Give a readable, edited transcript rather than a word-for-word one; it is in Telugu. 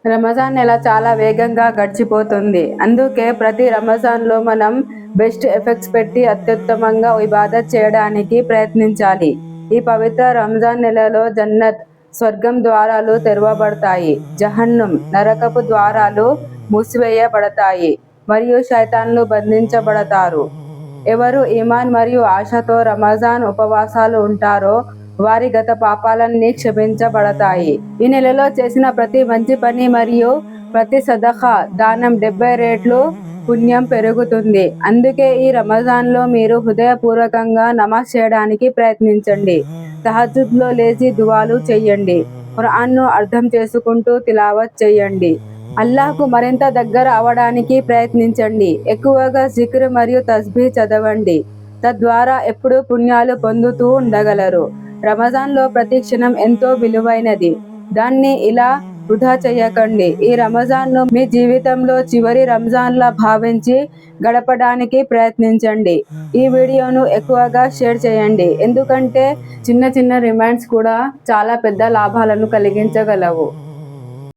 రమజాన్ నెల చాలా వేగంగా గడిచిపోతుంది. అందుకే ప్రతి రంజాన్లో మనం బెస్ట్ ఎఫెక్ట్స్ పెట్టి అత్యుత్తమంగా ఇబాదత్ చేయడానికి ప్రయత్నించాలి. ఈ పవిత్ర రంజాన్ నెలలో జన్నత్ స్వర్గం ద్వారాలు తెరవబడతాయి, జహన్నం నరకపు ద్వారాలు మూసివేయబడతాయి మరియు శైతాన్లు బంధించబడతారు. ఎవరు ఈమాన్ మరియు ఆశతో రమజాన్ ఉపవాసాలు ఉంటారో వారి గత పాపాలన్నీ క్షమించబడతాయి. ఈ నెలలో చేసిన ప్రతి మంచి పని మరియు ప్రతి సదఖా దానం 70 రెట్లు పుణ్యం పెరుగుతుంది. అందుకే ఈ రమజాన్లో మీరు హృదయపూర్వకంగా నమాజ్ చేయడానికి ప్రయత్నించండి. తహజ్జుద్లో లేచి దువాలు చేయండి. ఖురాన్ను అర్థం చేసుకుంటూ తిలావత్ చేయండి. అల్లాహ్కు మరింత దగ్గర అవడానికి ప్రయత్నించండి. ఎక్కువగా జిక్ర్ మరియు తస్బీహ్ చదవండి. తద్వారా ఎప్పుడూ పుణ్యాలు పొందుతూ ఉండగలరు. రమజాన్లో ప్రతి క్షణం ఎంతో విలువైనది. దాన్ని ఇలా వృధా చేయకండి. ఈ రమజాన్ను మీ జీవితంలో చివరి రంజాన్లా భావించి గడపడానికి ప్రయత్నించండి. ఈ వీడియోను ఎక్కువగా షేర్ చేయండి, ఎందుకంటే చిన్న చిన్న రిమైండ్స్ కూడా చాలా పెద్ద లాభాలను కలిగించగలవు.